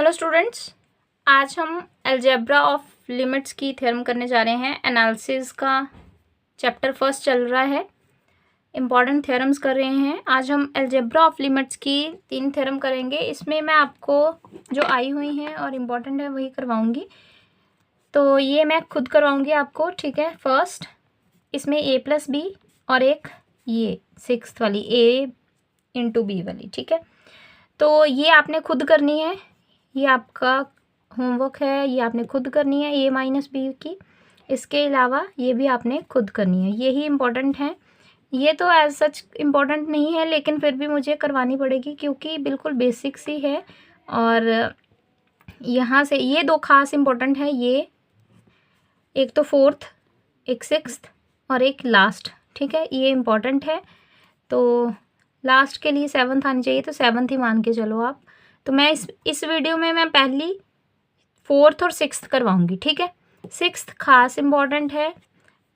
Hello students, आज हम algebra of limits की थ्योरम करने जा रहे हैं। एनालिसिस का चैप्टर फर्स्ट चल रहा है, इम्पॉर्टेंट थ्योरम्स कर रहे हैं। आज हम अलजेब्रा ऑफ लिमिट्स की 3 थ्योरम करेंगे। इसमें मैं आपको जो आई हुई हैं और इम्पॉर्टेंट है वही करवाऊंगी, तो ये मैं खुद करवाऊंगी आपको, ठीक है। फर्स्ट इसमें a+b और एक ये 6th वाली a × b वाली, ठीक है। तो ये आपने खुद करनी है, ये आपका होमवर्क है, ये आपने खुद करनी है a-b की। इसके अलावा ये भी आपने खुद करनी है, यही इम्पोर्टेंट है। ये तो एज सच इम्पोर्टेंट नहीं है, लेकिन फिर भी मुझे करवानी पड़ेगी क्योंकि बिल्कुल बेसिक सी है। और यहाँ से ये 2 खास इम्पोर्टेंट है, ये एक तो 4th, एक 6th और एक लास्ट, ठीक है। ये इम्पोर्टेंट है, तो लास्ट के लिए 7th आनी चाहिए, तो 7th ही मान के चलो आप। तो मैं इस वीडियो में मैं पहली 4th और 6th करवाऊंगी, ठीक है। 6th खास इम्पॉर्टेंट है,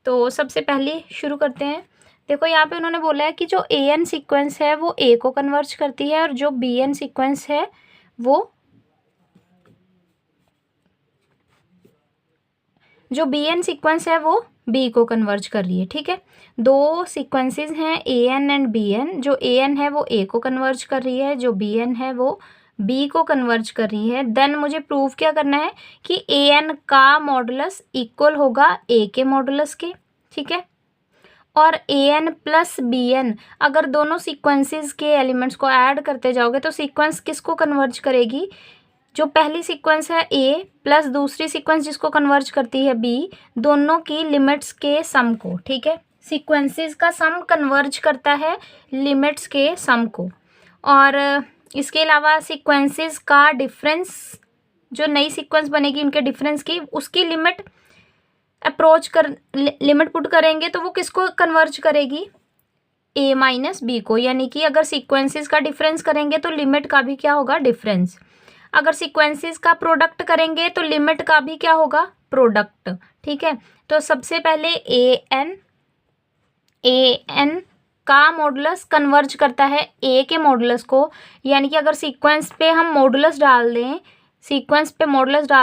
तो सबसे पहले शुरू करते हैं। देखो यहाँ पे उन्होंने बोला है कि जो an सीक्वेंस है वो a को कन्वर्ज करती है और जो bn सीक्वेंस है वो b को कन्वर्ज कर रही है, ठीक है। 2 सीक्वेंसेस हैं an एंड bn। जो an है वो a को कन्वर्ज कर रही है, जो bn है वो b को कन्वर्ज कर रही है। देन मुझे प्रूव क्या करना है कि an का मॉडुलस इक्वल होगा a के मॉडुलस के, ठीक है। और an प्लस bn, अगर दोनों सीक्वेंसेस के एलिमेंट्स को ऐड करते जाओगे तो सीक्वेंस किसको कन्वर्ज करेगी? जो पहली सीक्वेंस है a प्लस दूसरी सीक्वेंस जिसको कन्वर्ज करती है b, दोनों की लिमिट्स के सम को, ठीक है। सीक्वेंसेस का सम कन्वर्ज करता है लिमिट्स के सम को। और इसके अलावा सीक्वेंसेस का डिफरेंस, जो नई सीक्वेंस बनेगी उनके डिफरेंस की, उसकी लिमिट लिमिट पुट करेंगे तो वो किसको कन्वर्ज करेगी? a-b को। यानी कि अगर सीक्वेंसेस का डिफरेंस करेंगे तो लिमिट का भी क्या होगा? डिफरेंस। अगर सीक्वेंसेस का प्रोडक्ट करेंगे तो लिमिट का भी क्या होगा? प्रोडक्ट, ठीक है। तो सबसे पहले an का मॉडुलस कन्वर्ज करता है a के मॉडुलस को। यानी कि अगर सीक्वेंस पे हम मॉडुलस डाल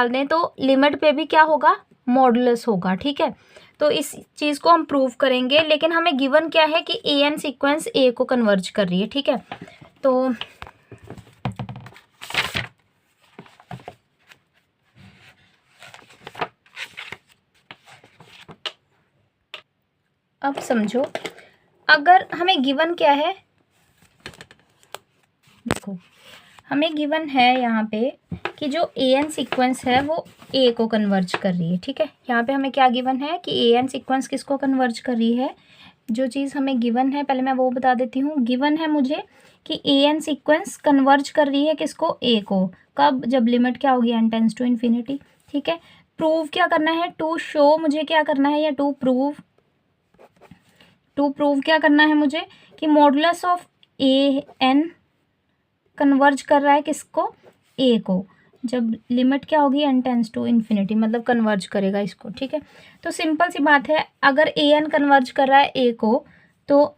दें, तो लिमिट पे भी क्या होगा? मॉडुलस होगा, ठीक है। तो इस चीज़ को हम प्रूव करेंगे, लेकिन हमें गिवन क्या है कि an सीक्वेंस a को कन्वर्ज कर रही है, ठीक है। तो अब समझो, अगर हमें गिवन क्या है, देखो हमें गिवन है यहाँ पे कि जो an सीक्वेंस है वो a को कन्वर्ज कर रही है, ठीक है। यहाँ पे हमें क्या गिवन है कि an सीक्वेंस किसको कन्वर्ज कर रही है। जो चीज़ हमें गिवन है पहले मैं वो बता देती हूँ। गिवन है मुझे कि an सीक्वेंस कन्वर्ज कर रही है किसको? a को। कब? जब लिमिट क्या होगी? n टेंड्स टू इन्फिनिटी, ठीक है। प्रूव क्या करना है? टू शो मुझे क्या करना है, या टू प्रूव क्या करना है मुझे कि मॉडुलस ऑफ an कन्वर्ज कर रहा है किसको? a को। जब लिमिट क्या होगी? n टेंड्स टू इन्फिनिटी, मतलब कन्वर्ज करेगा इसको, ठीक है। तो सिंपल सी बात है, अगर an कन्वर्ज कर रहा है a को, तो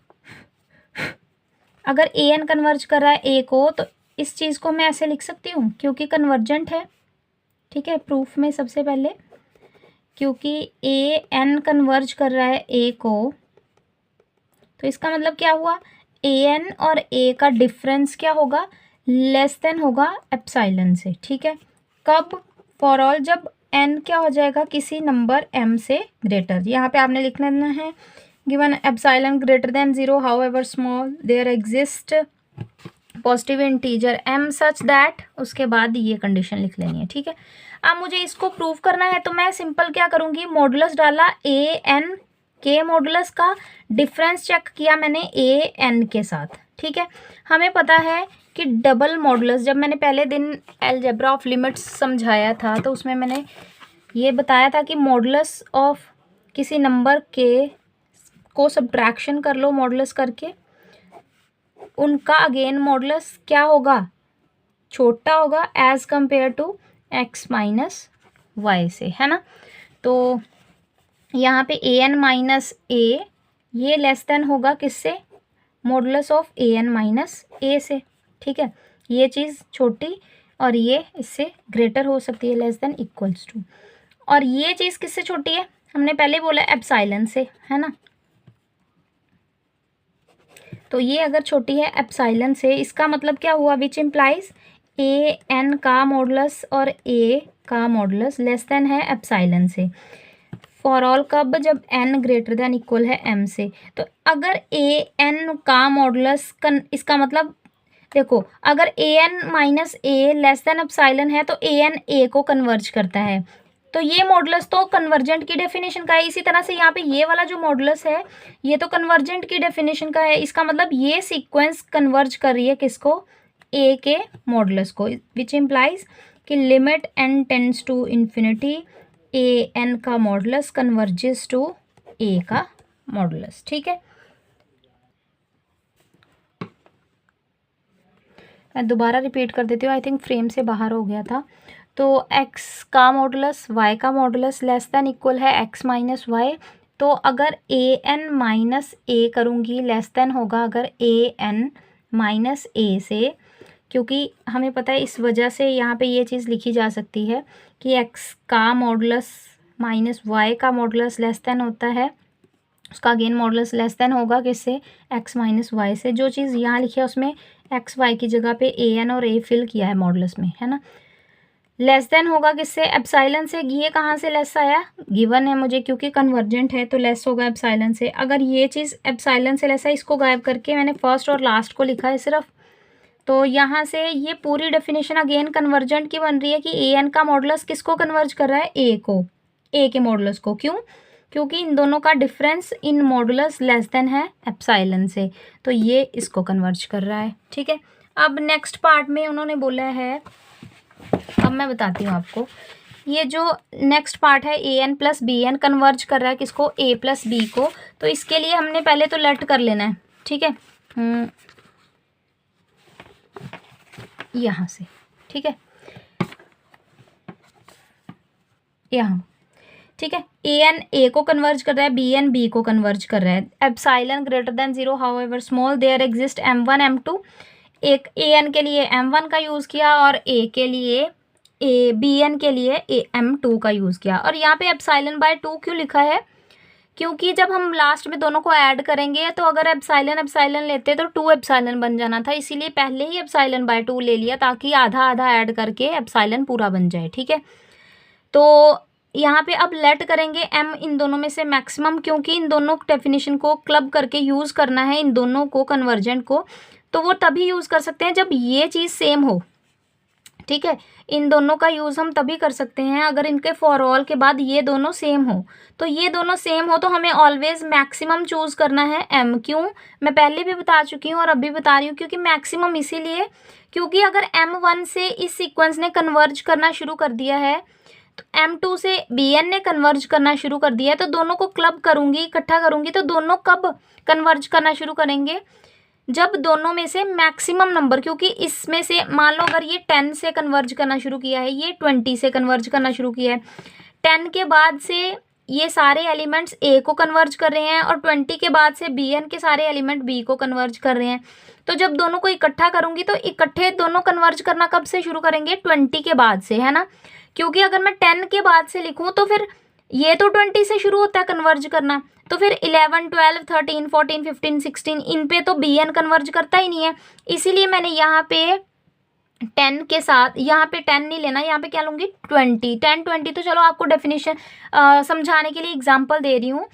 अगर an कन्वर्ज कर रहा है a को, तो इस चीज़ को मैं ऐसे लिख सकती हूँ क्योंकि कन्वर्जेंट है, ठीक है। प्रूफ में सबसे पहले क्योंकि an कन्वर्ज कर रहा है a को, तो इसका मतलब क्या हुआ? an और a का डिफरेंस क्या होगा? लेस देन होगा एप्सिलॉन से, ठीक है। कब? फॉर ऑल जब n क्या हो जाएगा? किसी नंबर m से ग्रेटर। यहाँ पे आपने लिख लेना है given epsilon greater than 0 however small there exist positive integer m such that, उसके बाद ये कंडीशन लिख लेनी है, ठीक है। अब मुझे इसको प्रूव करना है, तो मैं सिंपल क्या करूँगी? मॉडुलस डाला an के मॉडुलस का, डिफरेंस चेक किया मैंने an के साथ, ठीक है। हमें पता है कि डबल मॉडुलस, जब मैंने पहले दिन अलजेब्रा ऑफ लिमिट्स समझाया था तो उसमें मैंने ये बताया था कि मॉडुलस ऑफ किसी नंबर के को सब्ट्रैक्शन कर लो मॉडुलस करके, उनका अगेन मॉडुलस क्या होगा? छोटा होगा as compared to x minus y से, है ना। तो यहाँ पे an माइनस a ये लेस देन होगा किससे? Modulus of an minus a से, ठीक है। ये चीज़ छोटी और ये इससे ग्रेटर हो सकती है, लेस देन इक्वल्स टू। और ये चीज़ किससे छोटी है, हमने पहले बोला एप्सिलॉन से, है ना। तो ये अगर छोटी है एप्सिलॉन से, इसका मतलब क्या हुआ, विच इम्प्लाइज ए एन का मॉडुलस और ए का मॉडुलस लेस देन है एप्सिलॉन से। फॉर ऑल कब, जब एन ग्रेटर देन इक्वल है एम से। तो अगर ए एन का मॉडुलस इसका मतलब देखो, अगर A N minus A less than epsilon है तो ए एन ए को कन्वर्ज करता है। तो ये मॉडुलस तो कन्वर्जेंट की डेफिनेशन का है। इसी तरह से यहाँ पे ये वाला जो मॉडुलस है ये तो कन्वर्जेंट की डेफिनेशन का है। इसका मतलब ये सीक्वेंस कन्वर्ज कर रही है किसको, ए के मॉडुलस को, विच इम्प्लाइज कि limit n tends to infinity a n का मॉडुलस कन्वर्जेस टू ए का मॉडुलस। ठीक है, मैं दोबारा रिपीट कर देती हूँ, आई थिंक फ्रेम से बाहर हो गया था। तो x का मॉडुलस y का मॉडुलस लेस देन इक्वल है x माइनस वाई। तो अगर ए एन माइनस ए करूँगी लेस देन होगा अगर ए एन माइनस ए से, क्योंकि हमें पता है इस वजह से यहाँ पे ये चीज़ लिखी जा सकती है कि x का मॉडुलस माइनस वाई का मॉडुलस लेस देन होता है, उसका अगेन मॉडुलस लेस देन होगा किससे, x माइनस वाई से। जो चीज़ यहाँ लिखी है उसमें एक्स वाई की जगह पे ए एन और ए फिल किया है मॉडुलस में, है ना। लेस देन होगा किससे, एप्सिलॉन से। ये कहाँ से लेस आया, गिवन है मुझे, क्योंकि कन्वर्जेंट है तो लेस होगा एप्सिलॉन से। अगर ये चीज़ एप्सिलॉन से लेस है, इसको गायब करके मैंने फर्स्ट और लास्ट को लिखा है सिर्फ। तो यहाँ से ये पूरी डेफिनेशन अगेन कन्वर्जेंट की बन रही है कि ए एन का मॉडुलस किसको कन्वर्ज कर रहा है, ए को, ए के मॉडुलस को। क्यों, क्योंकि इन दोनों का difference in modulus less than है एप्सिलॉन से, तो ये इसको कन्वर्ज कर रहा है। ठीक है, अब नेक्स्ट पार्ट में उन्होंने बोला है, अब मैं बताती हूँ आपको, ये जो नेक्स्ट पार्ट है A N plus B N converge कर रहा है किसको, ए प्लस बी को। तो इसके लिए हमने पहले तो लेट कर लेना है, ठीक है, यहाँ से, ठीक है, यहाँ, ठीक है। ए एन ए को कन्वर्ज कर रहा है, बी एन बी को कन्वर्ज कर रहा है। Epsilon greater than 0 however small there exist m1 m2। एक ए एन के लिए m1 का यूज़ किया और ए के लिए बी एन के लिए m2 का यूज़ किया। और यहाँ पे एप्सिलॉन बाय 2 क्यों लिखा है, क्योंकि जब हम लास्ट में दोनों को ऐड करेंगे तो अगर एप्सिलॉन एप्सिलॉन लेते तो 2 एप्सिलॉन बन जाना था, इसीलिए पहले ही एप्सिलॉन बाय 2 ले लिया ताकि आधा आधा ऐड करके एप्सिलॉन पूरा बन जाए। ठीक है, तो यहाँ पे अब लेट करेंगे m इन दोनों में से मैक्सिमम, क्योंकि इन दोनों डेफिनेशन को क्लब करके यूज़ करना है, इन दोनों को कन्वर्जेंट को, तो वो तभी यूज़ कर सकते हैं जब ये चीज़ सेम हो। ठीक है, इन दोनों का यूज़ हम तभी कर सकते हैं अगर इनके फॉर ऑल के बाद ये दोनों सेम हो। तो ये दोनों सेम हो तो हमें ऑलवेज मैक्सिमम चूज़ करना है m। क्यों, मैं पहले भी बता चुकी हूँ और अभी बता रही हूँ, क्योंकि मैक्सिमम इसीलिए क्योंकि अगर m1 से इस सीक्वेंस ने कन्वर्ज करना शुरू कर दिया है तो m2 से bn ने कन्वर्ज करना शुरू कर दिया है, तो दोनों को क्लब करूँगी, इकट्ठा करूँगी, तो दोनों कब कन्वर्ज करना शुरू करेंगे, जब दोनों में से मैक्सिमम नंबर, क्योंकि इसमें से मान लो अगर ये 10 से कन्वर्ज करना शुरू किया है, ये 20 से कन्वर्ज करना शुरू किया है, 10 के बाद से ये सारे एलिमेंट्स a को कन्वर्ज कर रहे हैं और 20 के बाद से bn के सारे एलिमेंट b को कन्वर्ज कर रहे हैं। तो जब दोनों को इकट्ठा करूँगी तो इकट्ठे दोनों कन्वर्ज करना कब से शुरू करेंगे, 20 के बाद से, है ना। क्योंकि अगर मैं 10 के बाद से लिखूँ तो फिर ये तो 20 से शुरू होता है कन्वर्ज करना, तो फिर 11, 12, 13, 14, 15, 16 इन पे तो bn कन्वर्ज करता ही नहीं है। इसीलिए मैंने यहाँ पे 10 के साथ, यहाँ पे 10 नहीं लेना, यहाँ पे क्या लूँगी 20, 10, 20। तो चलो आपको डेफिनेशन समझाने के लिए एग्जांपल दे रही हूँ,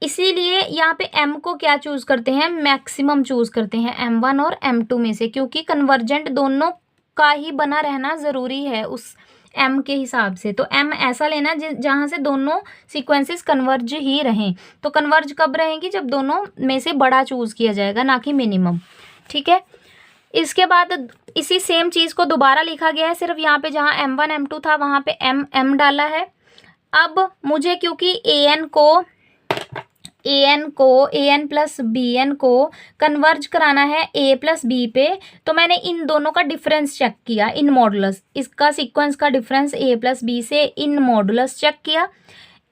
इसीलिए यहाँ पे m को क्या चूज़ करते हैं, मैक्सिमम चूज़ करते हैं m1 और m2 में से, क्योंकि कन्वर्जेंट दोनों का ही बना रहना ज़रूरी है उस m के हिसाब से। तो m ऐसा लेना जहाँ से दोनों सीक्वेंसेस कन्वर्ज ही रहें। तो कन्वर्ज कब रहेंगी, जब दोनों में से बड़ा चूज़ किया जाएगा, ना कि मिनिमम। ठीक है, इसके बाद इसी सेम चीज़ को दोबारा लिखा गया है, सिर्फ यहाँ पे जहाँ m1 m2 था वहाँ पे m डाला है। अब मुझे क्योंकि ए एन प्लस बी एन को कन्वर्ज कराना है ए प्लस बी पे, तो मैंने इन दोनों का डिफरेंस चेक किया इन मॉडुलस, इसका सीक्वेंस का डिफरेंस ए प्लस बी से इन मॉडुलस चेक किया।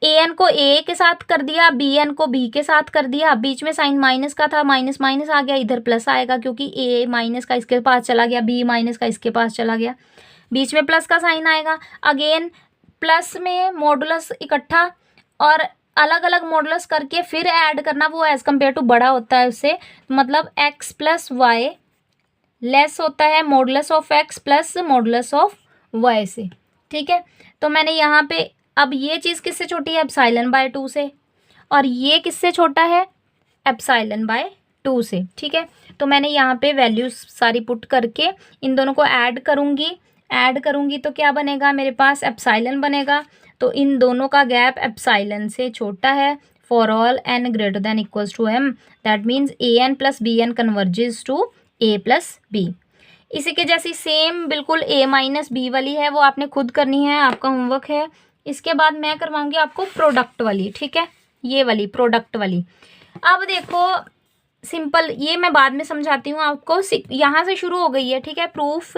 ए एन को ए के साथ कर दिया, बी एन को बी के साथ कर दिया, बीच में साइन माइनस का था, माइनस माइनस आ गया, इधर प्लस आएगा क्योंकि ए माइनस का इसके पास चला गया, बी माइनस का इसके पास चला गया। बीच में प्लस का साइन आएगा। अगेन प्लस में मॉडुलस इकट्ठा और अलग अलग मॉडुलस करके फिर ऐड करना, वो एज कम्पेयर टू बड़ा होता है उससे, मतलब एक्स प्लस वाई लेस होता है modulus of x plus modulus of y से। ठीक है, तो मैंने यहाँ पे अब ये चीज़ किससे छोटी है, एप्सिलॉन बाय 2 से, और ये किससे छोटा है, एप्सिलॉन बाय 2 से। ठीक है, तो मैंने यहाँ पे वैल्यूज सारी पुट करके इन दोनों को ऐड करूँगी तो क्या बनेगा मेरे पास, एप्सिलॉन बनेगा। तो इन दोनों का गैप एप्सिलॉन से छोटा है for all n greater than equals to m, that means an plus B n converges to a plus b. इसी के जैसी सेम बिल्कुल a माइनस बी वाली है, वो आपने खुद करनी है, आपका होमवर्क है। इसके बाद मैं करवाऊंगी आपको प्रोडक्ट वाली। ठीक है, ये वाली प्रोडक्ट वाली। अब देखो सिंपल, ये मैं बाद में समझाती हूँ आपको। यहाँ से शुरू हो गई है। ठीक है, प्रूफ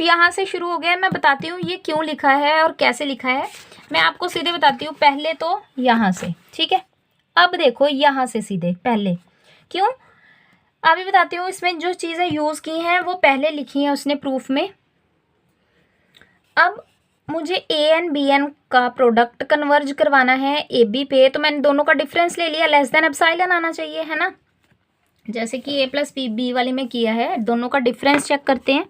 यहाँ से शुरू हो गया है। मैं बताती हूँ ये क्यों लिखा है और कैसे लिखा है, मैं आपको सीधे बताती हूँ। पहले तो यहाँ से, ठीक है, अब देखो यहाँ से सीधे पहले क्यों, अभी बताती हूँ। इसमें जो चीज़ें यूज़ की हैं वो पहले लिखी हैं उसने प्रूफ में। अब मुझे ए एन बी एन का प्रोडक्ट कन्वर्ज करवाना है ए बी पे, तो मैंने दोनों का डिफरेंस ले लिया, लेस देन एप्सिलॉन आना चाहिए, है ना, जैसे कि ए प्लस बी बी वाली में किया है। दोनों का डिफरेंस चेक करते हैं।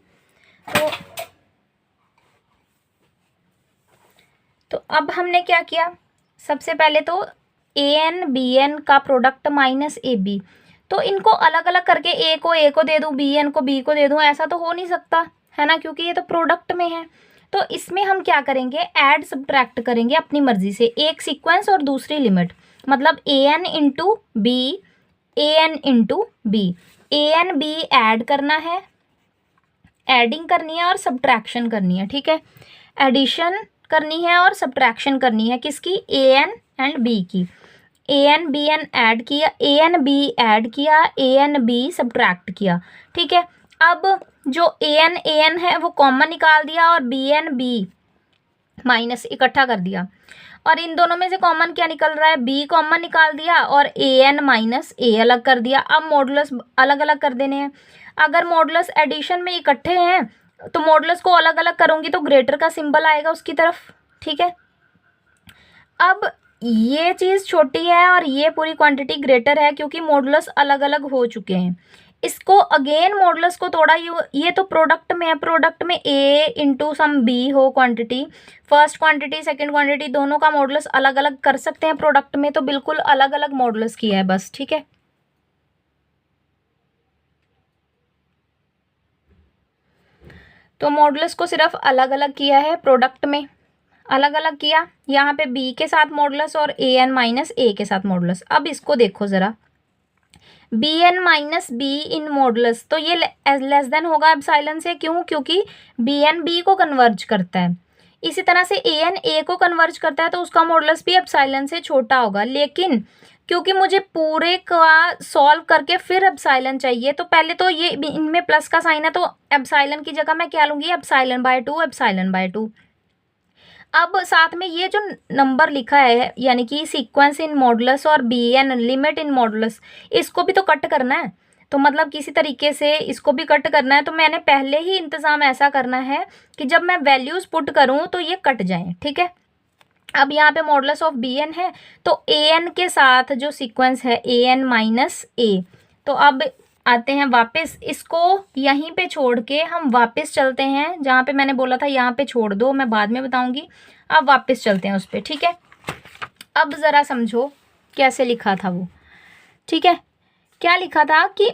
तो अब हमने क्या किया, सबसे पहले तो ए एन बी एन का प्रोडक्ट माइनस ए बी, तो इनको अलग अलग करके ए को दे दूं, बी एन को बी को दे दूं, ऐसा तो हो नहीं सकता, है ना, क्योंकि ये तो प्रोडक्ट में है। तो इसमें हम क्या करेंगे, ऐड सब्ट्रैक्ट करेंगे अपनी मर्जी से, एक सीक्वेंस और दूसरी लिमिट, मतलब A N into B, A N into B, A N B Ed करना है, एडिंग करनी है और सब्ट्रैक्शन करनी है। ठीक है, एडिशन करनी है और सब्ट्रैक्शन करनी है किसकी, ए एन एंड बी की। A N B N add किया, ए एन बी ऐड किया, ए एन बी सब्ट्रैक्ट किया। ठीक है, अब जो ए एन है वो कॉमन निकाल दिया और बी एन बी माइनस इकट्ठा कर दिया, और इन दोनों में से कॉमन क्या निकल रहा है, बी कॉमन निकाल दिया और ए एन माइनस ए अलग कर दिया। अब मॉडुलस अलग अलग कर देने हैं। अगर मॉडुलस एडिशन में इकट्ठे हैं तो मॉडुलस को अलग अलग करूँगी तो ग्रेटर का सिंबल आएगा उसकी तरफ। ठीक है, अब ये चीज़ छोटी है और ये पूरी क्वांटिटी ग्रेटर है क्योंकि मॉडुलस अलग अलग हो चुके हैं। इसको अगेन मॉडुलस को तोड़ा, ये तो प्रोडक्ट में है, प्रोडक्ट में ए इंटू सम बी हो quantity, first quantity second quantity दोनों का मॉडुलस अलग अलग कर सकते हैं प्रोडक्ट में, तो बिल्कुल अलग अलग मॉडुलस किया है बस। ठीक है, तो मॉडुलस को सिर्फ अलग अलग किया है, प्रोडक्ट में अलग अलग किया, यहाँ पे बी के साथ मॉडुलस और ए एन माइनस ए के साथ मॉडुलस। अब इसको देखो ज़रा, b n minus b in modulus, तो ये लेस देन होगा एप्सिलॉन से, क्यों, क्योंकि बी एन बी को कन्वर्ज करता है। इसी तरह से ए एन ए को कन्वर्ज करता है, तो उसका मॉडुलस भी एप्सिलॉन से छोटा होगा। लेकिन क्योंकि मुझे पूरे का सॉल्व करके फिर एप्सिलॉन चाहिए, तो पहले तो ये इनमें प्लस का साइन है, तो एप्सिलॉन की जगह मैं क्या लूँगी, एप्सिलॉन बाय 2, एप्सिलॉन बाय 2। अब साथ में ये जो नंबर लिखा है, यानी कि सीक्वेंस इन मॉडुलस और b n limit in modulus, इसको भी तो कट करना है, तो मतलब किसी तरीके से इसको भी कट करना है। तो मैंने पहले ही इंतज़ाम ऐसा करना है कि जब मैं वैल्यूज़ पुट करूँ तो ये कट जाएँ। ठीक है, अब यहाँ पे मॉडुलस ऑफ बी एन है, तो ए एन के साथ जो सीक्वेंस है ए एन माइनस ए, तो अब आते हैं वापस, इसको यहीं पे छोड़ के हम वापस चलते हैं जहाँ पे मैंने बोला था यहाँ पे छोड़ दो, मैं बाद में बताऊंगी। अब वापस चलते हैं उस पर। ठीक है, अब ज़रा समझो कैसे लिखा था वो। ठीक है, क्या लिखा था कि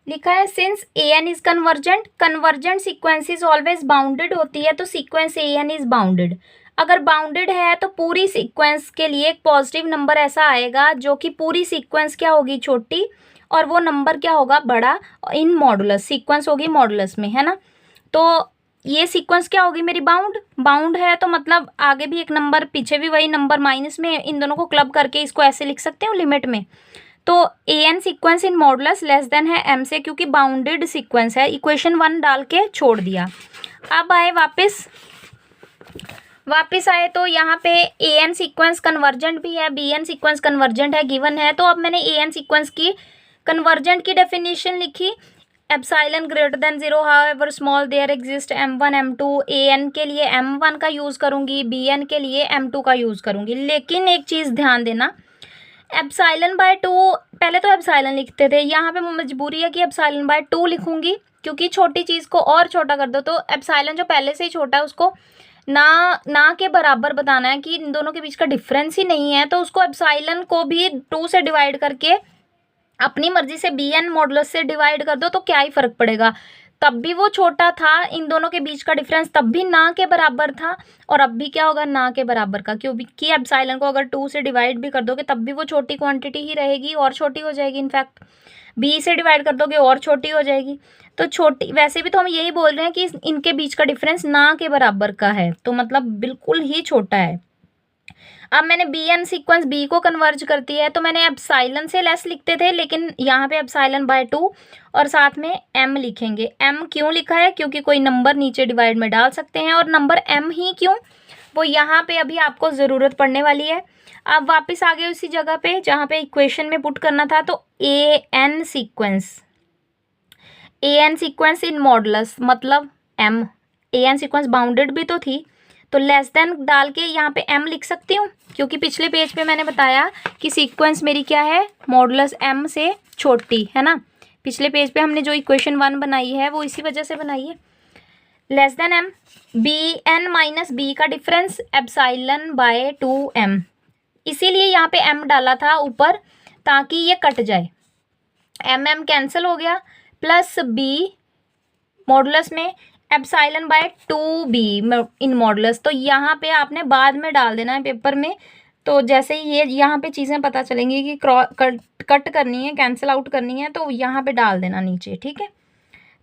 लिखा है since a n is convergent, convergent sequence always bounded होती है, तो sequence a n is bounded. अगर बाउंडेड है तो पूरी सीक्वेंस के लिए एक पॉजिटिव नंबर ऐसा आएगा जो कि पूरी सीक्वेंस क्या होगी, छोटी, और वो नंबर क्या होगा, बड़ा, इन मॉडुलस, सीक्वेंस होगी मॉडुलस में, है ना। तो ये सीक्वेंस क्या होगी मेरी, बाउंड है, तो मतलब आगे भी एक नंबर पीछे भी वही नंबर माइनस में, इन दोनों को क्लब करके इसको ऐसे लिख सकते हो लिमिट में। तो A N sequence in modulus less than है एम से, क्योंकि बाउंडेड सीक्वेंस है। इक्वेशन 1 डाल के छोड़ दिया। अब आए वापस आए तो यहाँ पे ए एन सीक्वेंस कन्वर्जेंट भी है, बी एन सीक्वेंस कन्वर्जेंट है, गिवन है। तो अब मैंने ए एन सीक्वेंस की कन्वर्जेंट की डेफिनेशन लिखी, epsilon greater than 0 however small there exist m1 m2। A n के लिए m1 का यूज़ करूँगी, बी एन के लिए m2 का यूज़ करूँगी। लेकिन एक चीज़ ध्यान देना, एप्सिलॉन बाय 2, पहले तो एप्सिलॉन लिखते थे, यहाँ पे मजबूरी है कि एप्सिलॉन बाय 2 लिखूँगी, क्योंकि छोटी चीज़ को और छोटा कर दो तो एप्सिलॉन जो पहले से ही छोटा है उसको ना के बराबर बताना है कि इन दोनों के बीच का डिफरेंस ही नहीं है, तो उसको एप्सिलॉन को भी 2 से डिवाइड करके अपनी मर्जी से बी एन मॉडुलस से डिवाइड कर दो, तो क्या ही फ़र्क पड़ेगा। तब भी वो छोटा था, इन दोनों के बीच का डिफरेंस तब भी ना के बराबर था, और अब भी क्या होगा, ना के बराबर का, क्योंकि एप्सिलॉन को अगर 2 से डिवाइड भी कर दोगे तब भी वो छोटी क्वांटिटी ही रहेगी, और छोटी हो जाएगी। इनफैक्ट बी से डिवाइड कर दोगे और छोटी हो जाएगी। तो छोटी, वैसे भी तो हम यही बोल रहे हैं कि इनके बीच का डिफरेंस ना के बराबर का है, तो मतलब बिल्कुल ही छोटा है। अब मैंने बी एन सीक्वेंस बी को कन्वर्ज करती है, तो मैंने एप्सिलॉन से लेस लिखते थे, लेकिन यहाँ पे एप्सिलॉन बाय 2 और साथ में m लिखेंगे। m क्यों लिखा है, क्योंकि कोई नंबर नीचे डिवाइड में डाल सकते हैं, और नंबर m ही क्यों, वो यहाँ पे अभी आपको ज़रूरत पड़ने वाली है। अब वापस आ गए उसी जगह पे जहाँ पे इक्वेशन में पुट करना था, तो A N sequence in modulus मतलब m, A N sequence bounded भी तो थी, तो लेस देन डाल के यहाँ पे m लिख सकती हूँ, क्योंकि पिछले पेज पे मैंने बताया कि सीक्वेंस मेरी क्या है, मॉडुलस m से छोटी है ना। पिछले पेज पे हमने जो इक्वेशन 1 बनाई है वो इसी वजह से बनाई है। Less than m, b n minus b का डिफरेंस एप्सिलॉन बाय 2m, इसीलिए यहाँ पे m डाला था ऊपर ताकि ये कट जाए, m कैंसिल हो गया, प्लस b मॉडुलस में एप्सिलॉन बाय 2b इन मॉडुलस। तो यहाँ पे आपने बाद में डाल देना है पेपर में, तो जैसे ही ये यहाँ पे चीज़ें पता चलेंगी कि कट करनी है, कैंसिल आउट करनी है, तो यहाँ पे डाल देना नीचे, ठीक है।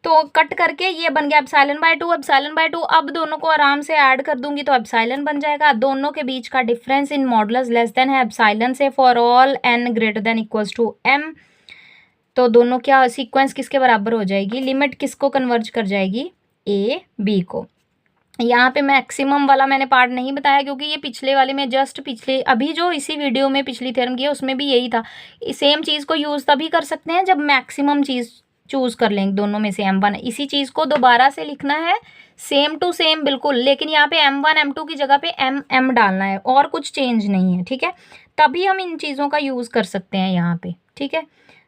तो कट करके ये बन गया एप्सिलॉन बाय 2, एप्सिलॉन बाय 2। अब दोनों को आराम से ऐड कर दूंगी तो एप्सिलॉन बन जाएगा। दोनों के बीच का difference in modulus less than है एप्सिलॉन से for all n greater than equals to m। तो दोनों क्या सीक्वेंस किसके बराबर हो जाएगी, लिमिट किसको कन्वर्ज कर जाएगी, ए बी को। यहाँ पे मैक्सिमम वाला मैंने पार्ट नहीं बताया, क्योंकि ये पिछले वाले में जस्ट पिछले अभी जो इसी वीडियो में पिछली थ्योरम की है उसमें भी यही था। सेम चीज़ को यूज़ तभी कर सकते हैं जब मैक्सिमम चीज़ चूज़ कर लेंगे दोनों में से m1। इसी चीज़ को दोबारा से लिखना है सेम टू सेम बिल्कुल, लेकिन यहाँ पे m1 m2 की जगह पे m डालना है, और कुछ चेंज नहीं है, ठीक है। तभी हम इन चीज़ों का यूज़ कर सकते हैं यहाँ पे, ठीक है।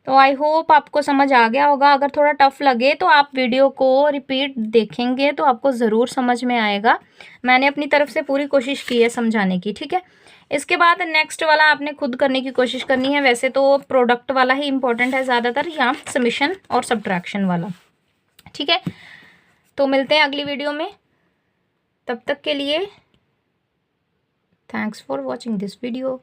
तो आई होप आपको समझ आ गया होगा। अगर थोड़ा टफ लगे तो आप वीडियो को रिपीट देखेंगे तो आपको ज़रूर समझ में आएगा। मैंने अपनी तरफ से पूरी कोशिश की है समझाने की, ठीक है। इसके बाद नेक्स्ट वाला आपने खुद करने की कोशिश करनी है। वैसे तो प्रोडक्ट वाला ही इम्पोर्टेंट है ज़्यादातर, या समिशन और सब्ट्रैक्शन वाला, ठीक है। तो मिलते हैं अगली वीडियो में, तब तक के लिए thanks for watching this video.